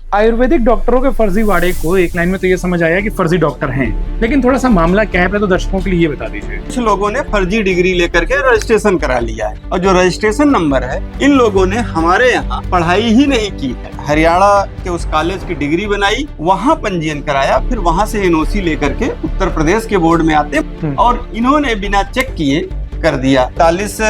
आयुर्वेदिक डॉक्टरों के फर्जीवाड़े को एक लाइन में तो ये समझ आया कि फर्जी डॉक्टर हैं, लेकिन थोड़ा सा मामला क्या है पहले तो दर्शकों के लिए ये बता दीजिए। कुछ लोगों ने फर्जी डिग्री लेकर के रजिस्ट्रेशन करा लिया है और जो रजिस्ट्रेशन नंबर है, इन लोगों ने हमारे यहाँ पढ़ाई ही नहीं की है। हरियाणा के उस कॉलेज की डिग्री बनाई, वहाँ पंजीयन कराया, फिर वहाँ से एनओसी लेकर के उत्तर प्रदेश के बोर्ड में आते और इन्होंने बिना चेक किए कर दिया। 41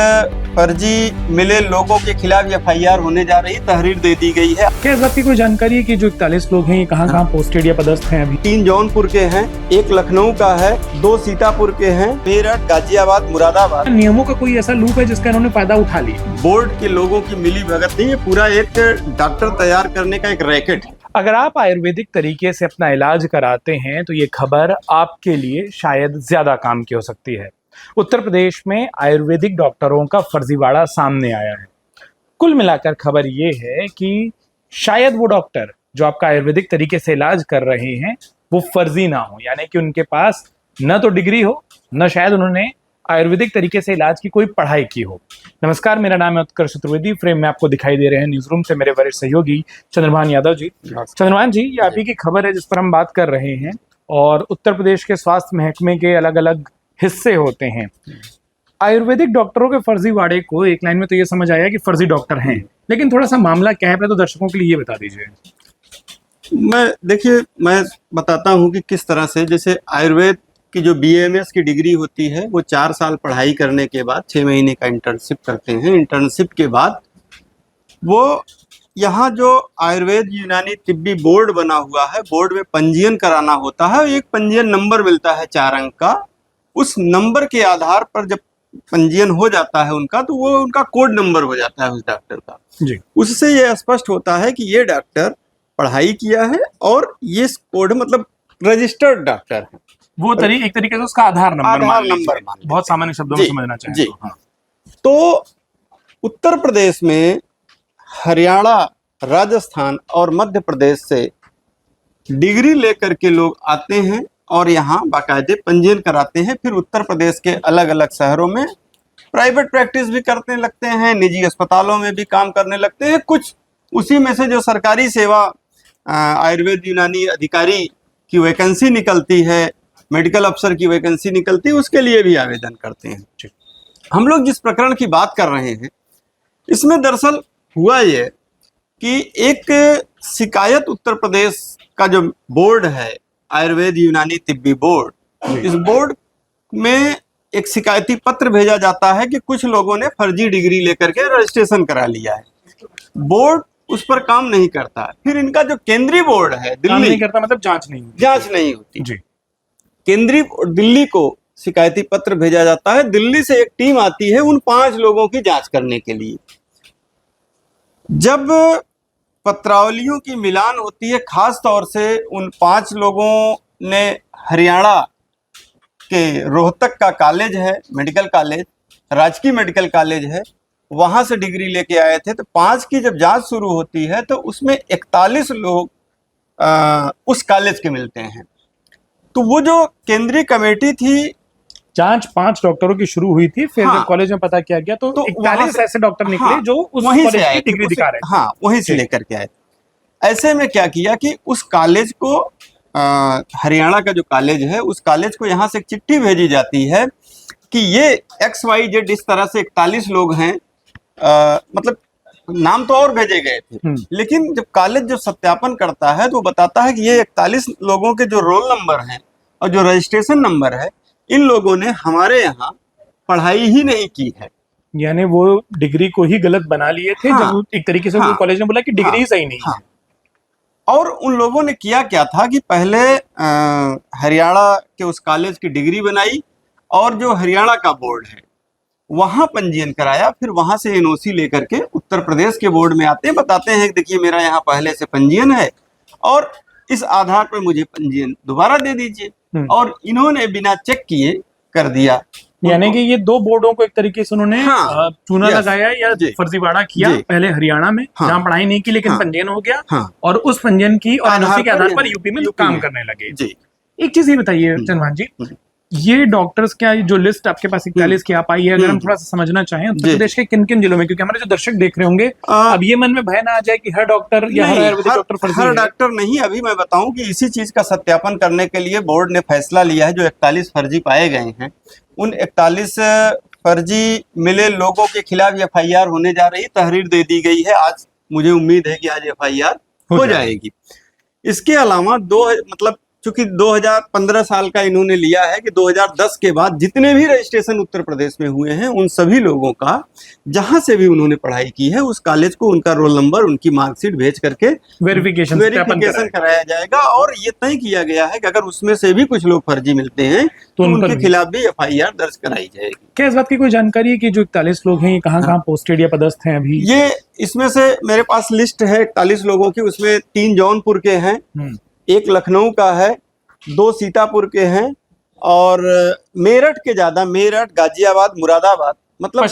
फर्जी मिले लोगों के खिलाफ एफआईआर होने जा रही, तहरीर दे दी गई है। क्या इस बात की कोई जानकारी है कि जो 41 लोग हैं ये कहाँ पोस्टेड या पदस्थ हैं अभी? 3 जौनपुर के हैं, 1 लखनऊ का है, 2 सीतापुर के हैं, मेरठ, गाजियाबाद, मुरादाबाद। नियमों का कोई ऐसा लूप है जिसका इन्होंने फायदा उठा लिया? बोर्ड के लोगों की मिली भगत नहीं, ये पूरा एक डॉक्टर तैयार करने का एक रैकेट है। अगर आप आयुर्वेदिक तरीके से अपना इलाज कराते हैं तो ये खबर आपके लिए शायद ज्यादा काम की हो सकती है। उत्तर प्रदेश में आयुर्वेदिक डॉक्टरों का फर्जीवाड़ा सामने आया है। कुल मिलाकर खबर ये है कि शायद वो डॉक्टर जो आपका आयुर्वेदिक तरीके से इलाज कर रहे हैं वो फर्जी ना हो, यानी कि उनके पास न तो डिग्री हो, न शायद उन्होंने आयुर्वेदिक तरीके से इलाज की कोई पढ़ाई की हो। नमस्कार, मेरा नाम है उत्कर्ष चतुर्वेदी। फ्रेम में आपको दिखाई दे रहे हैं न्यूज रूम से मेरे वरिष्ठ सहयोगी चंद्रभान यादव जी। चंद्रभान जी, ये आप ही की खबर है जिस पर हम बात कर रहे हैं और उत्तर प्रदेश के स्वास्थ्य महकमे के अलग अलग हिस्से होते हैं। आयुर्वेदिक डॉक्टरों के फर्जीवाड़े को एक लाइन में तो ये समझ आया कि फर्जी डॉक्टर हैं, लेकिन थोड़ा सा मामला क्या है पहले तो दर्शकों के लिए ये बता दीजिए। मैं बताता हूँ कि किस तरह से, जैसे आयुर्वेद की जो बीएमएस की डिग्री होती है वो 4 साल पढ़ाई करने के बाद 6 महीने का इंटर्नशिप करते हैं। इंटर्नशिप के बाद वो यहाँ जो आयुर्वेद यूनानी तिब्बी बोर्ड बना हुआ है, बोर्ड में पंजीयन कराना होता है। एक पंजीयन नंबर मिलता है 4 अंक का। उस नंबर के आधार पर जब पंजीयन हो जाता है उनका, तो वो उनका कोड नंबर हो जाता है उस डॉक्टर का जी। उससे ये स्पष्ट होता है कि ये डॉक्टर पढ़ाई किया है और ये कोड मतलब रजिस्टर्ड डॉक्टर है। वो एक तरीके से उसका आधार नंबर बहुत सामान्य शब्दों में समझना चाहिए जी। तो उत्तर प्रदेश में हरियाणा, राजस्थान और मध्य प्रदेश से डिग्री लेकर के लोग आते हैं और यहाँ बाकायदे पंजीयन कराते हैं। फिर उत्तर प्रदेश के अलग अलग शहरों में प्राइवेट प्रैक्टिस भी करने लगते हैं, निजी अस्पतालों में भी काम करने लगते हैं। कुछ उसी में से जो सरकारी सेवा आयुर्वेद यूनानी अधिकारी की वैकेंसी निकलती है, मेडिकल अफसर की वैकेंसी निकलती है, उसके लिए भी आवेदन करते हैं। हम लोग जिस प्रकरण की बात कर रहे हैं, इसमें दरअसल हुआ ये कि एक शिकायत उत्तर प्रदेश का जो बोर्ड है, आयुर्वेद यूनानी तिब्बी बोर्ड, इस बोर्ड में एक शिकायती पत्र भेजा जाता है कि कुछ लोगों ने फर्जी डिग्री लेकर के रजिस्ट्रेशन करा लिया है। बोर्ड उस पर काम नहीं करता। फिर इनका जो केंद्रीय बोर्ड है दिल्ली, नहीं करता मतलब जांच नहीं होती जी। केंद्रीय दिल्ली को शिकायती पत्र भेजा जाता है। दिल्ली से एक टीम आती है उन 5 लोगों की जांच करने के लिए। जब पत्रावलियों की मिलान होती है, खास तौर से उन 5 लोगों ने हरियाणा के रोहतक का कॉलेज है, मेडिकल कॉलेज, राजकीय मेडिकल कॉलेज है, वहां से डिग्री लेके आए थे। तो 5 की जब जांच शुरू होती है तो उसमें 41 लोग उस कॉलेज के मिलते हैं। तो वो जो केंद्रीय कमेटी थी, जांच 5 डॉक्टरों की शुरू हुई थी। फिर जब कॉलेज में पता किया गया तो 41 ऐसे डॉक्टर निकले जो उस कॉलेज की डिग्री दिखा रहे थे। वहीं से लेकर के आए। ऐसे में क्या किया कि उस कॉलेज को, हरियाणा का जो कॉलेज है, उस कॉलेज को यहाँ से एक चिट्ठी भेजी जाती है कि ये XYZ इस तरह से 41 लोग हैं। मतलब नाम तो और भेजे गए थे, लेकिन जब कॉलेज जो सत्यापन करता है तो वो बताता है कि ये 41 लोगों के जो रोल नंबर हैं और जो रजिस्ट्रेशन नंबर है, इन लोगों ने हमारे यहाँ पढ़ाई ही नहीं की है। यानी वो डिग्री को ही गलत बना लिए थे। जब एक तरीके से कॉलेज ने बोला कि डिग्री ही सही नहीं है। और उन लोगों ने किया क्या था कि पहले हरियाणा के उस कॉलेज की डिग्री बनाई और जो हरियाणा का बोर्ड है वहां पंजीयन कराया। फिर वहां से एनओसी लेकर के उत्तर प्रदेश के बोर्ड में आते हैं, बताते हैं कि देखिए मेरा यहाँ पहले से पंजीयन है और इस आधार पर मुझे पंजीयन दोबारा दे दीजिए। और इन्होंने बिना चेक किए कर दिया। यानी कि ये 2 बोर्डों को एक तरीके से उन्होंने चूना लगाया या फर्जीवाड़ा किया। पहले हरियाणा में जहाँ पढ़ाई नहीं की लेकिन पंजीयन हो गया और उस पंजीयन की और एनओसी के आधार पर यूपी में काम करने लगे। एक चीज ये बताइए चंद्रभान जी, ये डॉक्टर्स क्या जो लिस्ट आपके पास 41 की आप आई है, अगर हम थोड़ा सा समझना चाहें उत्तर प्रदेश के किन किन जिलों में, क्योंकि हमारे जो दर्शक देख रहे होंगे अब ये मन में भय ना आ जाए कि हर डॉक्टर या हर आयुर्वेदिक डॉक्टर फर्जी हर है। डॉक्टर नहीं, अभी मैं बताऊं कि इसी चीज का सत्यापन करने के लिए बोर्ड ने फैसला लिया है। जो 41 फर्जी पाए गए हैं, उन 41 फर्जी मिले लोगों के खिलाफ FIR होने जा रही, तहरीर दे दी गई है। आज मुझे उम्मीद है कि आज FIR हो जाएगी। इसके अलावा चूंकि 2015 साल का इन्होंने लिया है कि 2010 के बाद जितने भी रजिस्ट्रेशन उत्तर प्रदेश में हुए हैं, उन सभी लोगों का जहां से भी उन्होंने पढ़ाई की है उस कॉलेज को उनका रोल नंबर, उनकी मार्कशीट भेज करके वेरिफिकेशन कराया जाएगा। और ये तय किया गया है कि अगर उसमें से भी कुछ लोग फर्जी मिलते हैं तो उनके खिलाफ भी FIR दर्ज कराई जाएगी। क्या इस बात की कोई जानकारी है कि जो 41 लोग हैं ये कहाँ पोस्टेड या पदस्थ हैं अभी? ये इसमें से मेरे पास लिस्ट है 41 लोगों की, उसमें 3 जौनपुर के हैं, 1 लखनऊ का है, 2 सीतापुर के हैं और मेरठ के ज्यादा, मेरठ, गाजियाबाद, मुरादाबाद, मतलब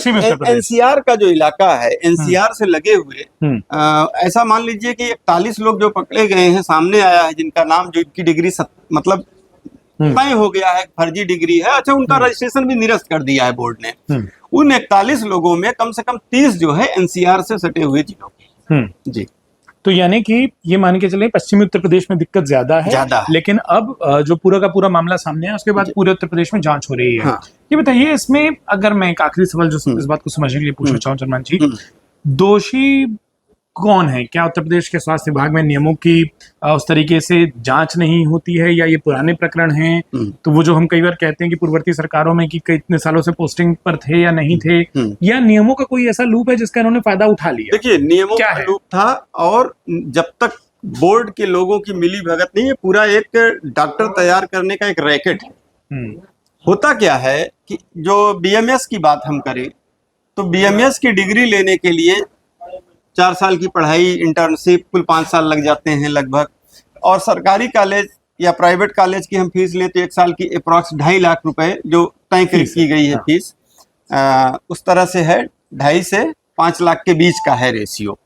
NCR का जो इलाका है, NCR से लगे हुए ऐसा मान लीजिए कि 41 लोग जो पकड़े गए हैं, सामने आया है, जिनका नाम, जो इनकी डिग्री मतलब तय हो गया है, फर्जी डिग्री है। अच्छा, उनका रजिस्ट्रेशन भी निरस्त कर दिया है बोर्ड ने। उन 41 लोगों में कम से कम 30 जो है NCR से सटे हुए जिलों के। जी, तो यानी कि ये मान के चले पश्चिमी उत्तर प्रदेश में दिक्कत ज्यादा है, लेकिन अब जो पूरा का पूरा मामला सामने है उसके बाद पूरे उत्तर प्रदेश में जांच हो रही है। ये बताइए, इसमें अगर मैं एक आखिरी सवाल जो इस बात को समझने के लिए पूछना चाहूँ चंद्रमान जी, दोषी कौन है? क्या उत्तर प्रदेश के स्वास्थ्य विभाग में नियमों की उस तरीके से जांच नहीं होती है, या ये पुराने प्रकरण हैं? तो वो जो हम कई बार कहते हैं कि पूर्ववर्ती सरकारों में कि कितने सालों से पोस्टिंग पर थे या नहीं थे, या नियमों का कोई ऐसा लूप है जिसका इन्होंने फायदा उठा लिया? देखिए, नियमों का लूप था, और जब तक बोर्ड के लोगों की मिली भगत नहीं है, पूरा एक डॉक्टर तैयार करने का एक रैकेट है। होता क्या है कि जो BMS की बात हम करें तो BMS की डिग्री लेने के लिए 4 साल की पढ़ाई, इंटर्नशिप, कुल 5 साल लग जाते हैं लगभग। और सरकारी कॉलेज या प्राइवेट कॉलेज की हम फीस लें तो 1 साल की अप्रॉक्स 2.5 लाख रुपए जो तय की गई है फीस, उस तरह से है, 2.5 से 5 लाख के बीच का है रेशियो।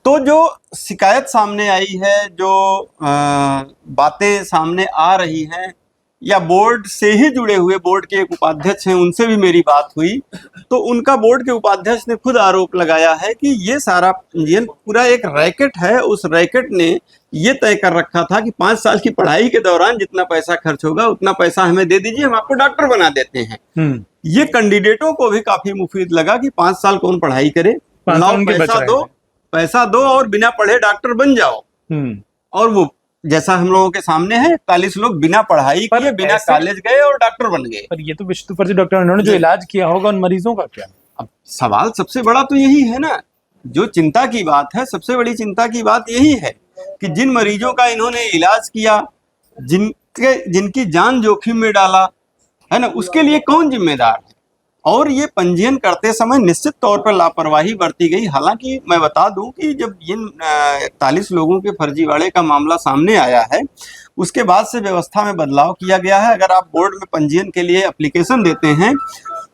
तो जो शिकायत सामने आई है, जो बातें सामने आ रही हैं, या बोर्ड से ही जुड़े हुए बोर्ड के एक उपाध्यक्ष हैं, उनसे भी मेरी बात हुई, तो उनका बोर्ड के उपाध्यक्ष ने खुद आरोप लगाया है कि ये सारा ये पूरा एक रैकेट है। उस रैकेट ने ये तय कर रखा था कि 5 साल की पढ़ाई के दौरान जितना पैसा खर्च होगा उतना पैसा हमें दे दीजिए, हम आपको डॉक्टर बना देते हैं। ये कैंडिडेटों को भी काफी मुफीद लगा कि 5 साल कौन पढ़ाई करे, पैसा दो और बिना पढ़े डॉक्टर बन जाओ। और वो जैसा हम लोगों के सामने है, 41 लोग बिना पढ़ाई किए, बिना कॉलेज गए और डॉक्टर बन गए। पर ये तो विश्व फर्जी डॉक्टर, उन्होंने जो इलाज किया होगा उन मरीजों का क्या? अब सवाल सबसे बड़ा तो यही है ना, जो चिंता की बात है, सबसे बड़ी चिंता की बात यही है कि जिन मरीजों का इन्होंने इलाज किया, जिनकी जान जोखिम में डाला है ना, उसके लिए कौन जिम्मेदार है? और ये पंजीयन करते समय निश्चित तौर पर लापरवाही बरती गई। हालांकि मैं बता दूं कि जब इन 41 लोगों के फर्जीवाड़े का मामला सामने आया है, उसके बाद से व्यवस्था में बदलाव किया गया है। अगर आप बोर्ड में पंजीयन के लिए एप्लीकेशन देते हैं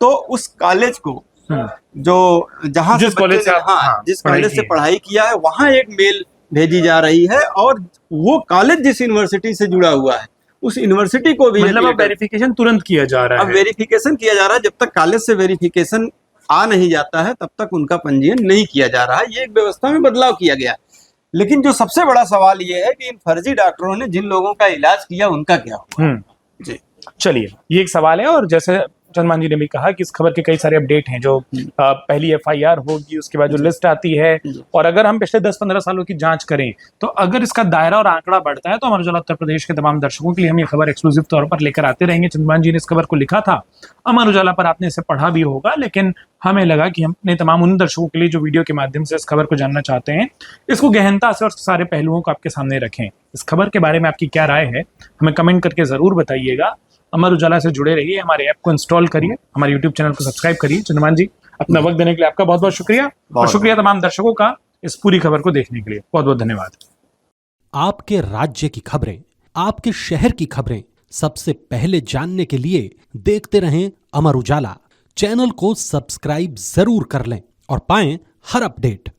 तो उस कॉलेज को, जो जहां जिस कॉलेज से पढ़ाई किया है, वहां एक मेल भेजी जा रही है, और वो कॉलेज जिस यूनिवर्सिटी से जुड़ा हुआ है उस यूनिवर्सिटी को भी, मतलब वेरिफिकेशन तुरंत किया जा रहा है। अब वेरिफिकेशन किया जा रहा है। जब तक कॉलेज से वेरिफिकेशन आ नहीं जाता है तब तक उनका पंजीयन नहीं किया जा रहा है। ये एक व्यवस्था में बदलाव किया गया। लेकिन जो सबसे बड़ा सवाल ये है कि इन फर्जी डॉक्टरों ने जिन लोगों का इलाज किया उनका क्या हुआ? जी, चलिए, ये एक सवाल है। और जैसे चंद्रमान जी ने भी कहा कि इस खबर के कई सारे अपडेट हैं, जो पहली FIR होगी, उसके बाद जो लिस्ट आती है, और अगर हम पिछले 10-15 सालों की जांच करें तो अगर इसका दायरा और आंकड़ा बढ़ता है तो अमर उजाला उत्तर प्रदेश के तमाम दर्शकों के लिए हम ये खबर एक्सक्लूसिव तौर पर लेकर आते रहेंगे। चंद्रमान जी ने इस खबर को लिखा था, अमर उजाला पर आपने इसे पढ़ा भी होगा, लेकिन हमें लगा कि हम अपने तमाम उन दर्शकों के लिए जो वीडियो के माध्यम से इस खबर को जानना चाहते हैं, इसको गहनता से और सारे पहलुओं को आपके सामने रखें। इस खबर के बारे में आपकी क्या राय है, हमें कमेंट करके जरूर बताइएगा। अमर उजाला से जुड़े रहिए, हमारे ऐप को इंस्टॉल करिए, हमारे YouTube चैनल को सब्सक्राइब करिए। चंद्रमान जी, अपना वक्त देने के लिए आपका बहुत बहुत शुक्रिया, और शुक्रिया तमाम दर्शकों का इस पूरी खबर को देखने के लिए। बहुत बहुत धन्यवाद। आपके राज्य की खबरें, आपके शहर की खबरें सबसे पहले जानने के लिए देखते रहें अमर उजाला। चैनल को सब्सक्राइब जरूर कर लें और पाएं हर अपडेट।